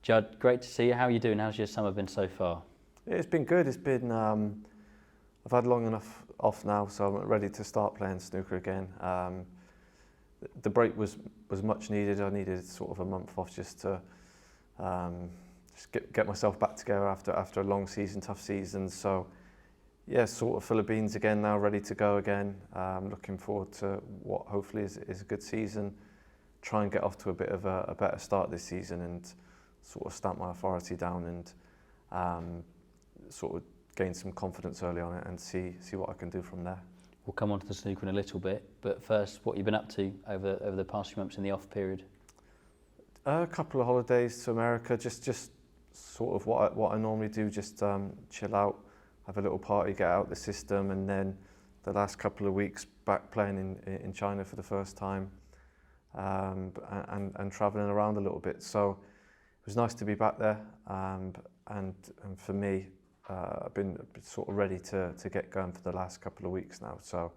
Judd, great to see you. How are you doing? How's your summer been so far? It's been good. It's been. I've had long enough off now, so I'm ready to start playing snooker again. The break was much needed. I needed sort of a month off just to just get myself back together after a long season, tough season. So yeah, sort of full of beans again now, ready to go again. Looking forward to what hopefully is a good season. Try and get off to a bit of a better start this season and sort of stamp my authority down and sort of gain some confidence early on it and see what I can do from there. We'll come on to the snooker in a little bit, but first, what you've been up to over the past few months in the off period? A couple of holidays to America, just sort of what I normally do, just chill out, have a little party, get out the system, and then the last couple of weeks back playing in China for the first time, and travelling around a little bit. So it was nice to be back there, and for me, I've been sort of ready to get going for the last couple of weeks now. So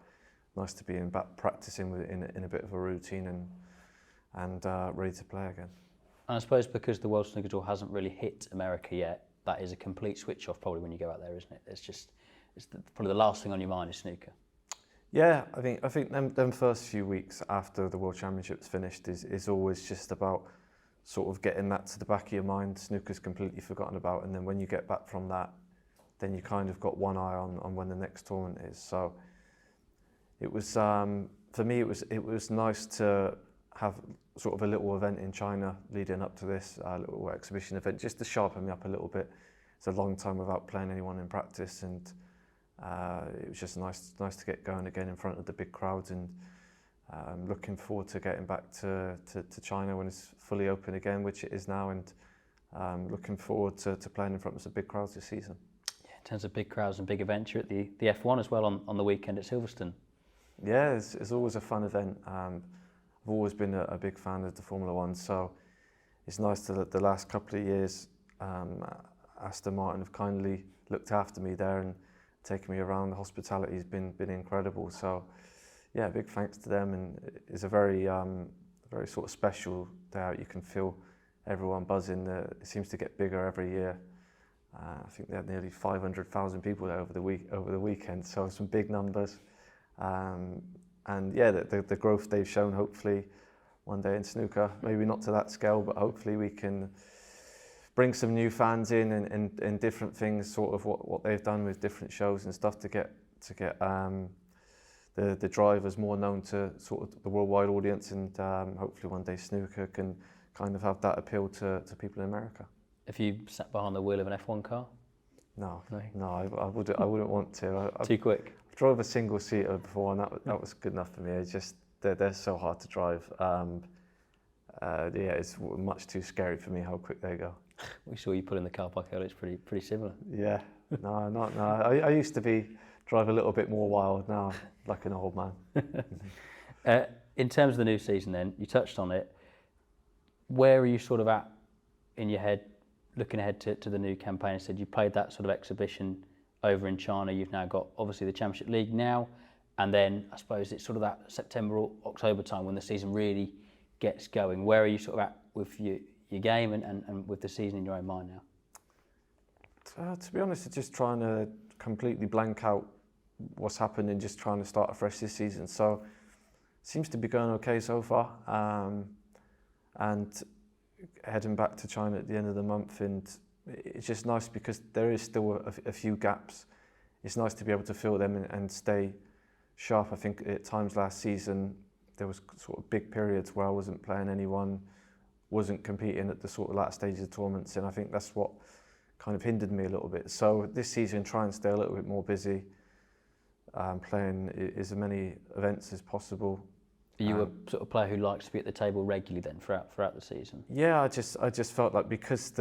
nice to be back practicing in a bit of a routine and ready to play again. And I suppose because the World Snooker Tour hasn't really hit America yet, that is a complete switch off probably when you go out there, isn't it? It's probably the last thing on your mind is snooker. Yeah, I think them first few weeks after the World Championships finished is always just about sort of getting that to the back of your mind. Snooker's completely forgotten about, and then when you get back from that, then you kind of got one eye on when the next tournament is. So it was for me it was nice to have sort of a little event in China leading up to this little exhibition event, just to sharpen me up a little bit. It's a long time without playing anyone in practice, and it was just nice to get going again in front of the big crowds, and looking forward to getting back to China when it's fully open again, which it is now, and looking forward to playing in front of some big crowds this season. Yeah, in terms of big crowds and big events, you're at the F1 as well on the weekend at Silverstone. Yeah, it's always a fun event. I've always been a big fan of the Formula One, so it's nice that the last couple of years Aston Martin have kindly looked after me there and taken me around. The hospitality has been incredible, so yeah, big thanks to them, and it's a very sort of special day out. You can feel everyone buzzing. It seems to get bigger every year. I think they had nearly 500,000 people there over the weekend, so some big numbers. And yeah, the growth they've shown, hopefully one day in snooker, maybe not to that scale, but hopefully we can bring some new fans in and different things, sort of what they've done with different shows and stuff to get the drivers more known to sort of the worldwide audience, and hopefully one day snooker can kind of have that appeal to people in America. Have you sat behind the wheel of an F1 car? No, I wouldn't want to. Too quick? I drove a single-seater before, and that was good enough for me. It's just they're so hard to drive. Yeah, it's much too scary for me how quick they go. We saw you put in the car park earlier. It's pretty similar. Yeah, no. I used to drive a little bit more wild. Now I'm like an old man. In terms of the new season, then you touched on it. Where are you sort of at in your head, looking ahead to the new campaign? I said you played that sort of exhibition over in China. You've now got obviously the Championship League now, and then I suppose it's sort of that September or October time when the season really gets going. Where are you sort of at with your game and with the season in your own mind now? To be honest, it's just trying to completely blank out what's happened and just trying to start afresh this season. So it seems to be going okay so far, and heading back to China at the end of the month, and it's just nice because there is still a few gaps. It's nice to be able to fill them and stay sharp. I think at times last season there was sort of big periods where I wasn't playing anyone, wasn't competing at the sort of last stages of tournaments, and I think that's what kind of hindered me a little bit. So this season, try and stay a little bit more busy, playing as many events as possible. Are you a sort of player who likes to be at the table regularly then throughout the season? Yeah, I just felt like because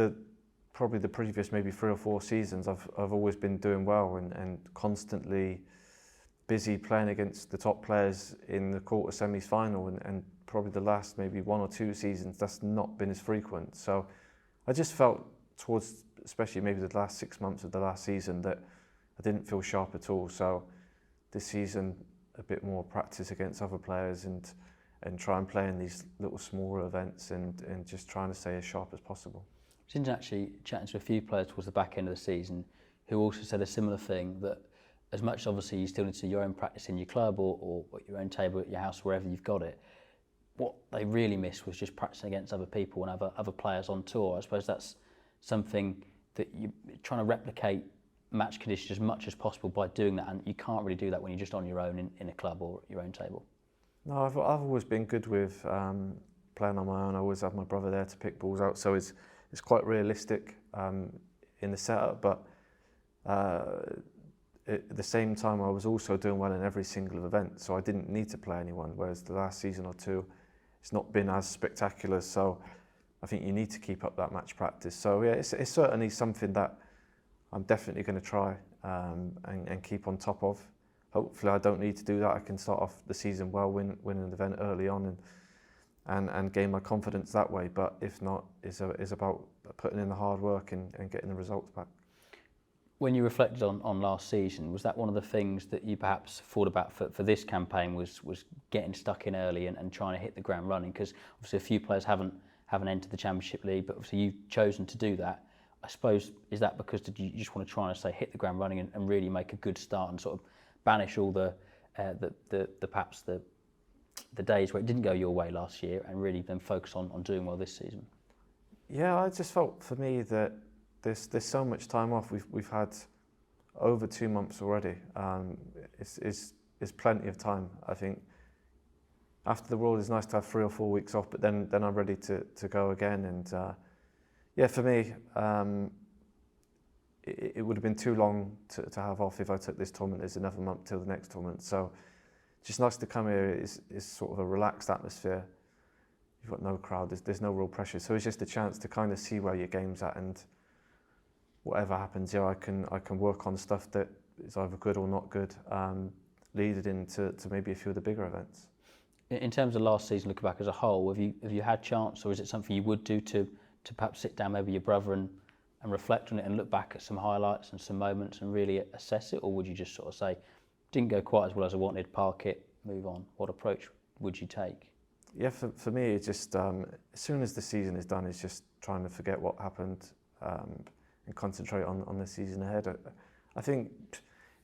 probably the previous maybe 3 or 4 seasons I've always been doing well and constantly busy playing against the top players in the quarter semis final, and probably the last maybe 1 or 2 seasons that's not been as frequent. So I just felt towards especially maybe the last 6 months of the last season that I didn't feel sharp at all. So this season a bit more practice against other players and try and play in these little smaller events and just trying to stay as sharp as possible. Since actually chatting to a few players towards the back end of the season who also said a similar thing, that as much as obviously you still need to do your own practice in your club or at your own table at your house, wherever you've got it, what they really missed was just practicing against other people and other players on tour. I suppose that's something that you're trying to replicate match conditions as much as possible by doing that, and you can't really do that when you're just on your own in a club or at your own table. No, I've always been good with playing on my own. I always have my brother there to pick balls out, so it's quite realistic in the setup, but at the same time I was also doing well in every single event, so I didn't need to play anyone, whereas the last season or two it's not been as spectacular, so I think you need to keep up that match practice. So yeah, it's certainly something that I'm definitely going to try and keep on top of. Hopefully I don't need to do that. I can start off the season well, win an event early on and gain my confidence that way, but if not, it's about putting in the hard work and getting the results back. When you reflected on last season, was that one of the things that you perhaps thought about for this campaign, was getting stuck in early and trying to hit the ground running? Because obviously a few players haven't entered the Championship League, but obviously you've chosen to do that. I suppose, is that because you just want to try and say hit the ground running and really make a good start and sort of banish all the perhaps the days where it didn't go your way last year and really then focus on doing well this season? Yeah, I just felt for me that there's so much time off. We've had over 2 months already. It's plenty of time. I think after the World, it's nice to have 3 or 4 weeks off, but then I'm ready to go again. And yeah, for me, it would have been too long to have off if I took this tournament. There's another month till the next tournament, so just nice to come here. Is sort of a relaxed atmosphere. You've got no crowd. There's no real pressure, so it's just a chance to kind of see where your game's at, and whatever happens, I can work on stuff that is either good or not good, lead it into maybe a few of the bigger events. In terms of last season, looking back as a whole, have you had chance, or is it something you would do to perhaps sit down maybe your brother and reflect on it and look back at some highlights and some moments and really assess it, or would you just sort of say, didn't go quite as well as I wanted, park it, move on? What approach would you take? Yeah, for me, it's just as soon as the season is done, it's just trying to forget what happened and concentrate on the season ahead. I think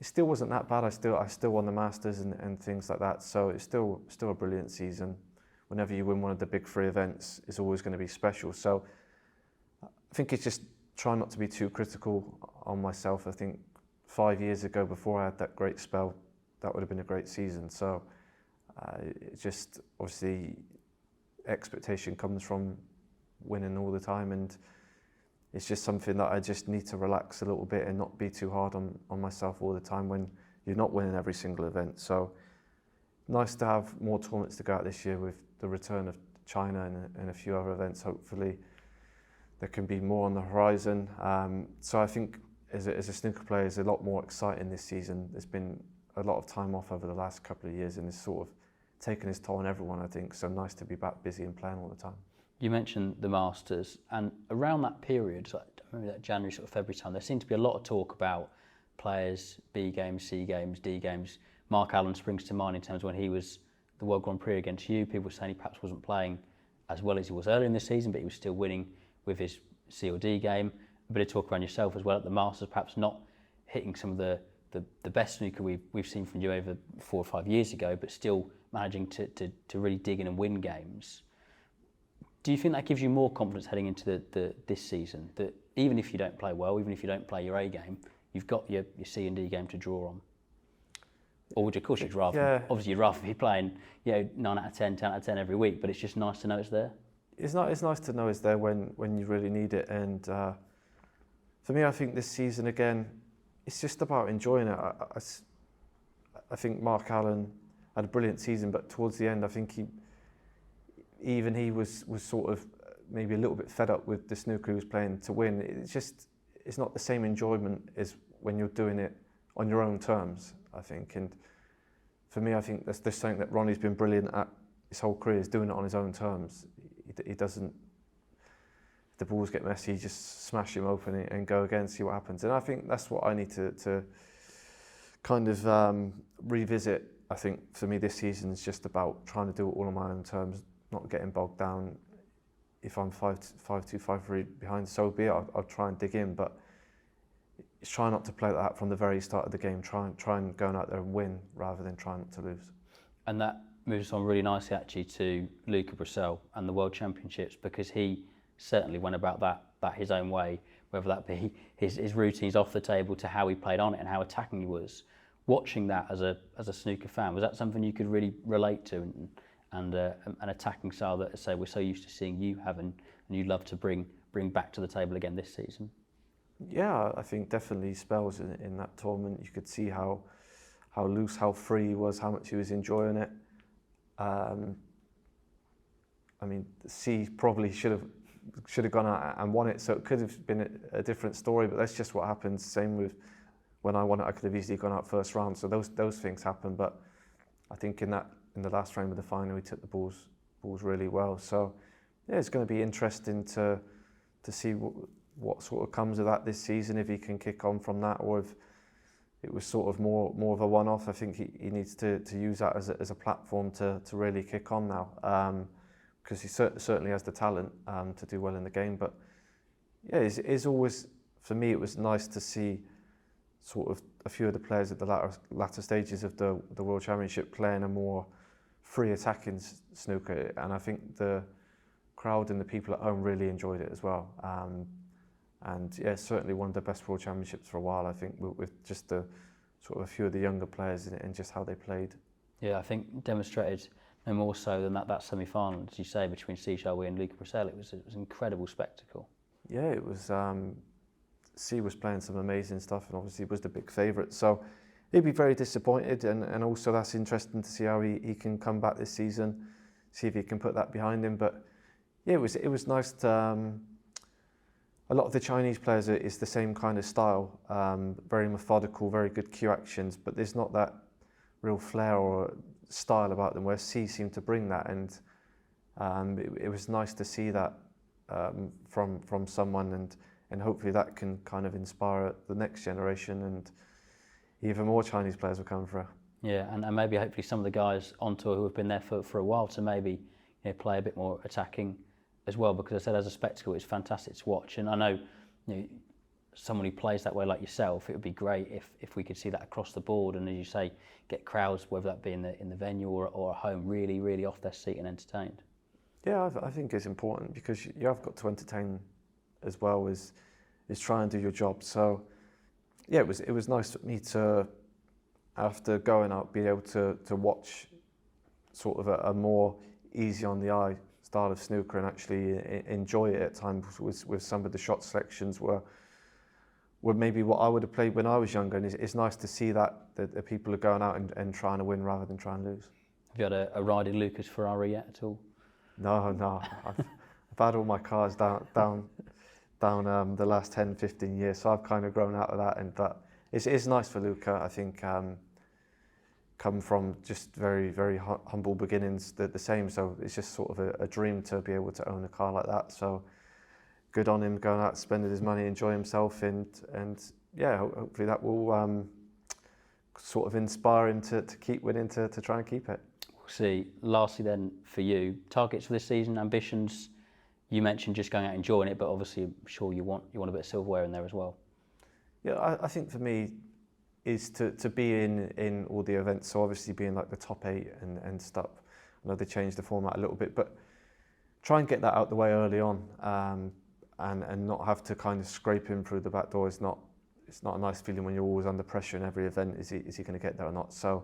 it still wasn't that bad. I still won the Masters and things like that, so it's still a brilliant season. Whenever you win one of the big 3 events, it's always going to be special. So I think it's just trying not to be too critical on myself. I think 5 years ago, before I had that great spell, that would have been a great season. So it's just, obviously, expectation comes from winning all the time, and it's just something that I just need to relax a little bit and not be too hard on myself all the time when you're not winning every single event. So nice to have more tournaments to go out this year with the return of China and a few other events. Hopefully there can be more on the horizon. So I think as a snooker player, it's a lot more exciting this season. There's been a lot of time off over the last couple of years, and it's sort of taken its toll on everyone, I think. So nice to be back busy and playing all the time. You mentioned the Masters, and around that period, so I remember that January, sort of February time, there seemed to be a lot of talk about players, B games, C games, D games. Mark Allen springs to mind in terms of when he was the World Grand Prix against you. People were saying he perhaps wasn't playing as well as he was earlier in the season, but he was still winning with his C or D game. A bit of talk around yourself as well at the Masters, perhaps not hitting some of the best snooker we've seen from you over 4 or 5 years ago, but still managing to really dig in and win games. Do you think that gives you more confidence heading into this season, that even if you don't play well, even if you don't play your A game, you've got your C and D game to draw on? Or would you, of course, you'd rather, obviously you'd rather be playing 9 out of 10, 10 out of 10 every week, but it's just nice to know it's there? It's nice to know it's there when you really need it. And for me, I think this season, again, it's just about enjoying it. I think Mark Allen had a brilliant season, but towards the end, I think he was sort of maybe a little bit fed up with the snooker he was playing to win. It's not the same enjoyment as when you're doing it on your own terms, I think. And for me, I think there's something that Ronnie's been brilliant at his whole career, is doing it on his own terms. He doesn't, if the balls get messy, you just smash him open and go again, see what happens. And I think that's what I need to kind of revisit. I think for me this season is just about trying to do it all on my own terms, not getting bogged down. if I'm 5-2, 5-3 behind, so be it. I'll try and dig in, but it's try not to play like that from the very start of the game. Try and go out there and win rather than trying not to lose. And that moves on really nicely actually to Luca Brecel and the World Championships, because he certainly went about that his own way, whether that be his routines off the table to how he played on it and how attacking he was. Watching that as a snooker fan, was that something you could really relate to, and an attacking style that, say, we're so used to seeing you have, and you'd love to bring back to the table again this season? Yeah, I think definitely spells in that tournament. You could see how loose, how free he was, how much he was enjoying it. I mean, C probably should have gone out and won it, so it could have been a different story. But that's just what happens. Same with when I won it, I could have easily gone out first round. So those things happen. But I think in the last frame of the final, he took the balls really well. So yeah, it's going to be interesting to see what sort of comes of that this season, if he can kick on from that, or if it was sort of more of a one-off. I think he needs to use that as a platform to really kick on now, because he certainly has the talent to do well in the game. But yeah, it's always, for me, it was nice to see sort of a few of the players at the latter stages of the World Championship playing a more free attacking snooker, and I think the crowd and the people at home really enjoyed it as well. And yeah, certainly one of the best World Championships for a while, I think, with just the sort of a few of the younger players and just how they played. Yeah, I think demonstrated no more so than that semi-final, as you say, between Seychelles and Luca Brecel. It was an incredible spectacle. Yeah, it was. C was playing some amazing stuff, and obviously was the big favourite. So he'd be very disappointed, and also that's interesting to see how he can come back this season, see if he can put that behind him. But yeah, it was nice to. A lot of the Chinese players is the same kind of style, very methodical, very good cue actions, but there's not that real flair or style about them, where C seemed to bring that, and it was nice to see that from someone, and hopefully that can kind of inspire the next generation, and even more Chinese players will come through. Yeah, and maybe hopefully some of the guys on tour who have been there for a while to maybe play a bit more attacking as well, because I said as a spectacle it's fantastic to watch, and I know, someone who plays that way like yourself, it would be great if we could see that across the board, and as you say, get crowds, whether that be in the venue or at home, really off their seat and entertained. Yeah, I think it's important, because you have got to entertain as well as try and do your job. So yeah, it was nice for me to, after going out, be able to watch sort of a more easy on the eye style of snooker, and actually enjoy it at times with some of the shot selections were maybe what I would have played when I was younger, and it's nice to see that the people are going out and trying to win rather than try and lose. Have you had a ride in Luca's Ferrari yet at all? No, I've had all my cars down the last 10-15 years, so I've kind of grown out of that, but it's nice for Luca. I think come from just very humble beginnings, the same, so it's just sort of a dream to be able to own a car like that. So good on him, going out, spending his money, enjoy himself, and yeah, hopefully that will sort of inspire him to keep winning, to try and keep it. We'll see. Lastly then, for you, targets for this season, ambitions? You mentioned just going out and enjoying it, but obviously I'm sure you want a bit of silverware in there as well. Yeah, I think for me is to be in all the events, so obviously being like the top 8 and stuff. I know they changed the format a little bit, but try and get that out the way early on, and not have to kind of scrape in through the back door. It's not a nice feeling when you're always under pressure in every event. Is he going to get there or not? So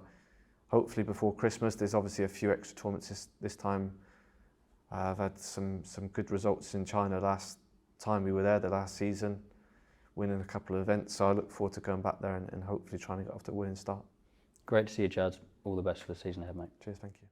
hopefully before Christmas, there's obviously a few extra tournaments this time. I've had some good results in China last time we were there, the last season, winning a couple of events. So I look forward to going back there and hopefully trying to get off to a winning start. Great to see you, Judd. All the best for the season ahead, mate. Cheers, thank you.